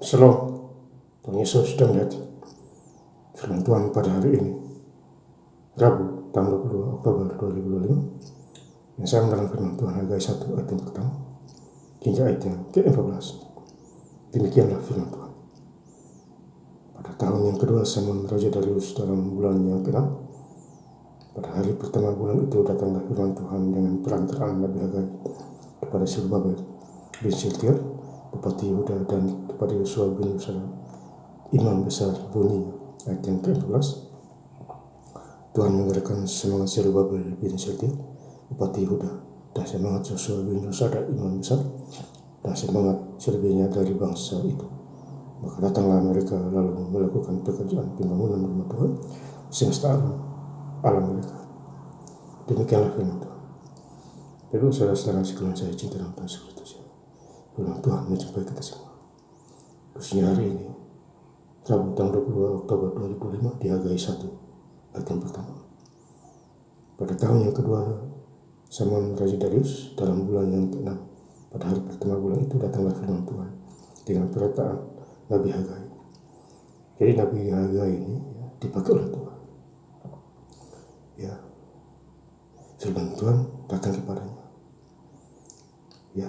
Shalom, Tuhan Yesus sedang melihat firman Tuhan pada hari ini, Rabu, tanggal 22 Oktober 2025. Yang saya mendalam firman Tuhan Hagai 1 ayat yang pertama hingga ayat yang ke-14. Demikianlah firman Tuhan. Pada tahun yang kedua zaman Raja Darius dalam bulan yang ke-6, pada hari pertama bulan itu datanglah firman Tuhan dengan perantaraan Nabi Hagai kepada Zerubbabel bin Shealtiel, Bupati Yehuda, dan kepada Yosua bin Yosua, Imam besar. Bunyi ayat yang ke-14. Tuhan menggerakkan semangat Zerubbabel bin Shealtiel, Bupati Yehuda, dan semangat Yosua bin Yosua, Imam besar, dan semangat selebihnya dari bangsa itu. Maka datanglah mereka lalu melakukan pekerjaan pembangunan rumah Tuhan semesta alam mereka. Demikianlah firman Tuhan. Bapak saudara-saudara sekalian saya cinta dalam Tuhan Yesus, firman Tuhan menjumpai kita semua. Khususnya hari ini, Rabu tanggal 22 Oktober 2025, di Hagai 1 ayat yang pertama. Pada tahun yang kedua zaman Raja Darius dalam bulan yang ke-6, pada hari pertama bulan itu datanglah firman Tuhan dengan perataan Nabi Hagai. Jadi Nabi Hagai ini dipakai oleh Tuhan. Ya, firman Tuhan datang kepadanya. Ya,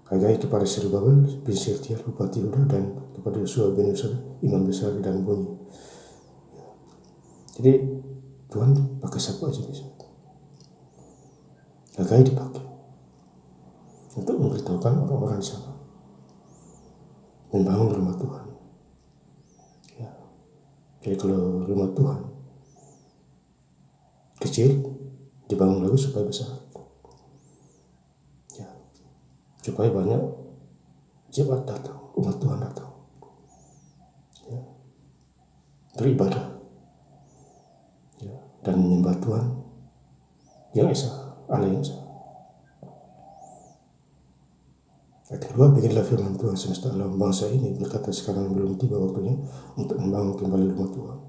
Hagai kepada Zerubbabel bin Shealtiel, Bupati Yehuda, dan kepada Yosua bin Yosua, Imam besar, dan bunyi. Ya. Jadi Tuhan pakai siapa aja bisa. Hagai dipakai untuk memberitahukan orang-orang di sana membangun rumah Tuhan. Ya. Jadi kalau rumah Tuhan kecil, dibangun lagi supaya besar. Ya. Supaya banyak jemaat datang, umat Tuhan datang. Ya. Beribadah. Ya. Dan menyembah Tuhan yang esa, Allah yang esa. Ayat kedua, beginilah firman Tuhan semesta alam, bangsa ini berkata sekarang belum tiba waktunya untuk membangun kembali rumah Tuhan.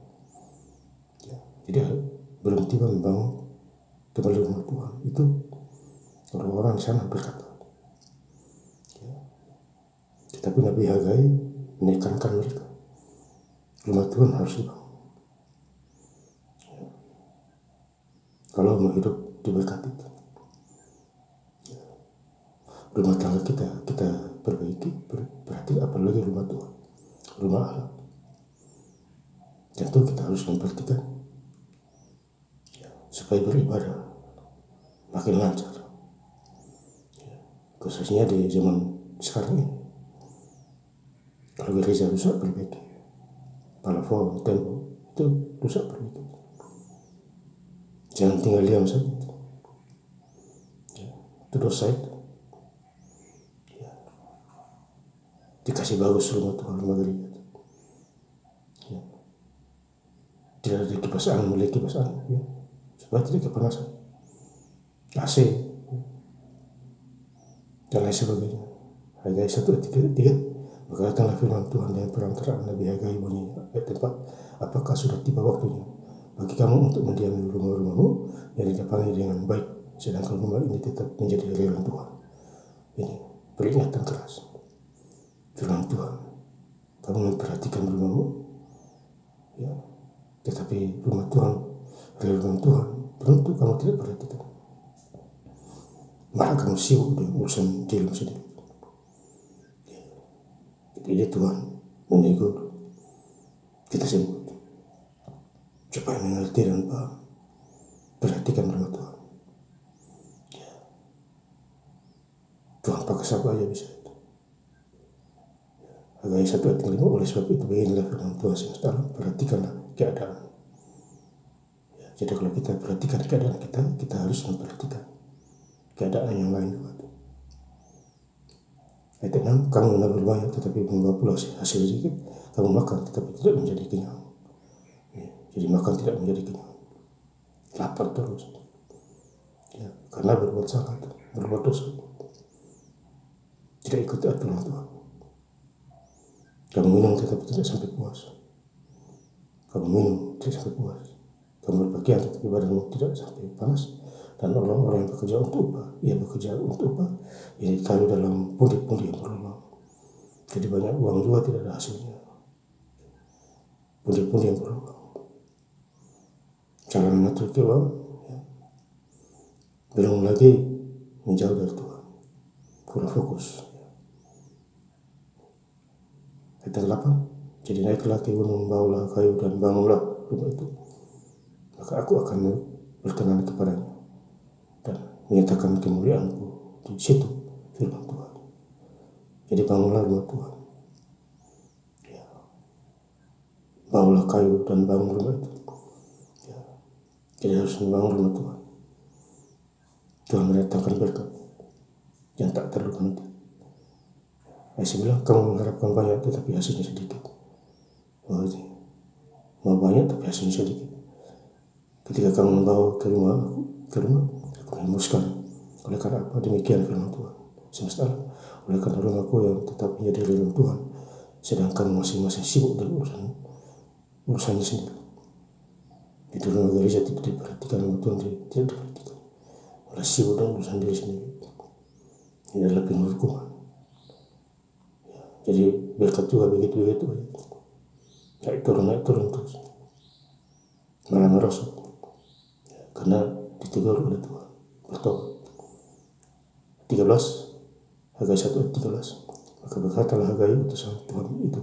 Ya. Jadi belum tiba membangun kembali rumah Tuhan. Itu orang-orang di sana berkata. Ya. Tetapi Nabi Hagai menekankan mereka, rumah Tuhan harus dibangun. Ya. Kalau mau hidup diberkati, ya. Rumah tangga kita perbaiki, berarti apalagi rumah Tuhan, rumah Allah. Tentu kita harus memperhatikan, ya, supaya beribadah makin lancar. Ya. Khususnya di zaman sekarang ini. Kalau gereja rusak, perbaiki. Palafon, tempo, itu rusak, perbaiki. Jangan tinggal diam saja. Ya. Itu dosa itu. Ya. Dikasih bagus rumah Tuhan, rumah gereja. Ya. Tidak ada kipas angin, beli kipas angin, ya, supaya tidak kepanasan. AC, ya, dan lain sebagainya. Hagai 1:3. Maka datanglah firman Tuhan dengan perantaraan Nabi Hagai, bunyi ayat 4. Apakah sudah tiba waktunya bagi kamu untuk mendiami rumah-rumahmu yang didatangi dengan baik, sedangkan rumah ini tetap menjadi rerun Tuhan? Ini peringatan keras. Firman Tuhan, kamu memperhatikan rumahmu, ya, tetapi rumah Tuhan, rerun Tuhan, tentu kamu tidak perhatikan. Malah kamu sibuk dengan urusan dirimu sendiri. Jadi Tuhan menegur kita semua supaya mengerti dan paham, perhatikan rumah Tuhan. Ya. Tuhan pakai siapa aja bisa. Hagai 1:5. Oleh sebab itu beginilah firman Tuhan semesta alam, perhatikanlah keadaan. Ya. Jadi kalau kita perhatikan keadaan kita harus memperhatikan keadaan yang lain juga. Ayat 6, kamu menabur banyak tetapi membawa pula hasil sedikit. Kamu makan tetapi tidak menjadi kenyang. Ya, jadi makan tidak menjadi kenyang. Lapar terus. Ya, karena berbuat salah, berbuat dosa. Tidak ikuti aturan Tuhan. Kamu minum tetapi tidak sampai puas. Kamu minum tidak sampai puas. Kamu berpakaian tetapi badanmu tidak sampai panas. Dan orang-orang yang bekerja untuk upah, ia bekerja untuk upah, ia ditaruh dalam pundi-pundi yang berlubang. Jadi banyak uang juga tidak ada hasilnya. Pundi-pundi yang berlubang. Cara mengatur keuangan, belum lagi menjauh dari Tuhan, kurang fokus. Ayat 8, jadi naiklah ke gunung, bawalah kayu dan bangunlah rumah itu, maka aku akan berkenan kepadanya dan menyatakan kemuliaanku di situ, firman Tuhan. Jadi bangunlah rumah Tuhan, ya. Bawalah kayu dan bangun rumah itu, ya. Jadi harus membangun rumah Tuhan. Tuhan mendatangkan berkat yang tak terduga. Saya bilang, kamu mengharapkan banyak tetapi hasilnya sedikit. Mau banyak tapi hasilnya sedikit. Ketika kamu membawa ke rumah, aku memuskan. Oleh karena apa? Demikian firman Tuhan semesta alam. Oleh karena rumahku yang tetap menjadi rumah Tuhan, sedangkan masing-masing sibuk dengan urusannya sendiri. Itu rumah gereja tidak diperhatikan, rumah Tuhan tidak diperhatikan. Oleh sibuk dengan urusan diri sendiri. Ini adalah penghukuman. Jadi berkat juga begitu. Naik turun terus. Malah merosot. Karena ditegur oleh Tuhan. Bertobat. 13, Hagai 1 ayat 13. Maka berkatalah Hagai utusan Tuhan itu,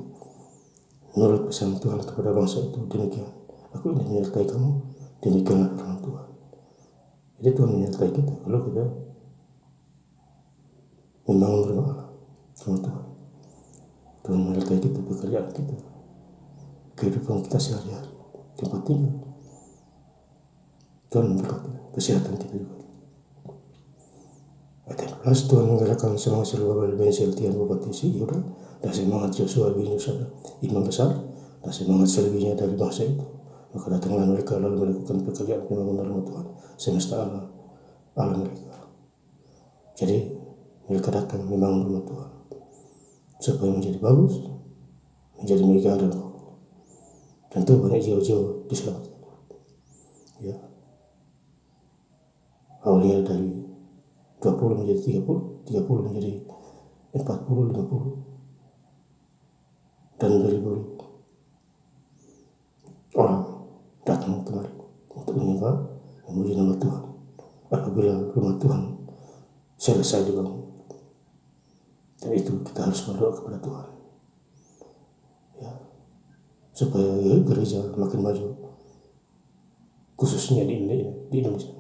menurut pesan Tuhan kepada bangsa itu, demikian, aku ingin menyertai kamu, demikianlah firman Tuhan. Jadi Tuhan menyertai kita kalau kita membangun rumah Allah, rumah Tuhan. Tuhan menyertai kita, pekerjaan kita, kehidupan kita sehari-hari, tempat tinggal. Tuhan memberkati kesehatan kita juga. Ayat 11, Tuhan menggerakkan semangat Zerubabel bin Shealtiel bupati Yehuda, dan semangat Yosua bin Yosada imam besar, dan semangat selebihnya dari bangsa itu. Maka datanglah mereka lalu melakukan pekerjaan pembangunan rumah Tuhan semesta alam mereka. Jadi mereka datang membangun rumah Tuhan supaya menjadi bagus, menjadi megah dan kokoh. Tentu banyak jiwa-jiwa diselamatkan. Ya. Awalnya dari 20 menjadi 30, 30 menjadi 40, 50, dan beribu-ribu orang datang kemari untuk menyembah, memuji nama Tuhan. Apabila rumah Tuhan selesai dibangun, dan itu kita harus berdoa kepada Tuhan, ya, supaya gereja makin maju, khususnya di Indonesia,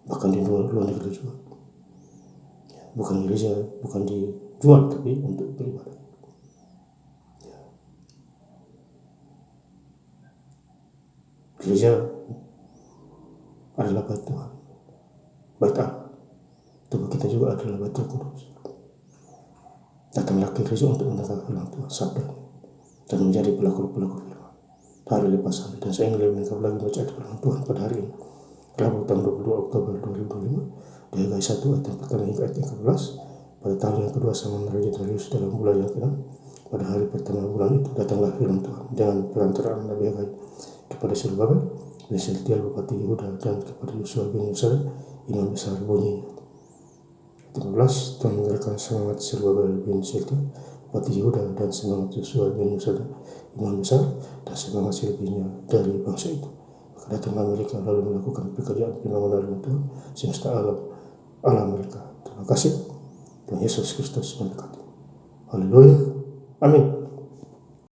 bahkan di luar negeri juga. Ya, bukan gereja, bukan dijual, tapi untuk beribadah. Ya. Gereja adalah bait Tuhan, bait Allah. Tubuh kita juga adalah bait Roh Kudus. Datanglah ke gereja untuk mendengar firman Tuhan, sabda, dan menjadi pelaku-pelaku firman. Hari lepas hari, dan saya ingin mendengar lagi baca firman Tuhan pada hari ini. Rabu tanggal 22 Oktober 2025, di Hagai 1 ayat yang pertama hingga ayat yang ke-11. Pada tahun yang kedua sama Raja Darius dalam bulan yang ke-6, pada hari pertama bulan itu datanglah firman Tuhan dengan perantaraan Nabi Hagai kepada Zerubabel bin Shealtiel bupati Yehuda dan kepada Yosua bin Yosada imam besar, bunyinya. 15, Tuhan menggerakkan semangat Zerubabel bin Shealtiel bupati Yehuda dan semangat Yosua bin Yosada imam besar dan semangat selebihnya dari bangsa itu. Maka datanglah mereka lalu melakukan pekerjaan pembangunan rumah Tuhan semesta alam mereka. Terima kasih. Tuhan Yesus Kristus memberkati. Haleluya. Amin.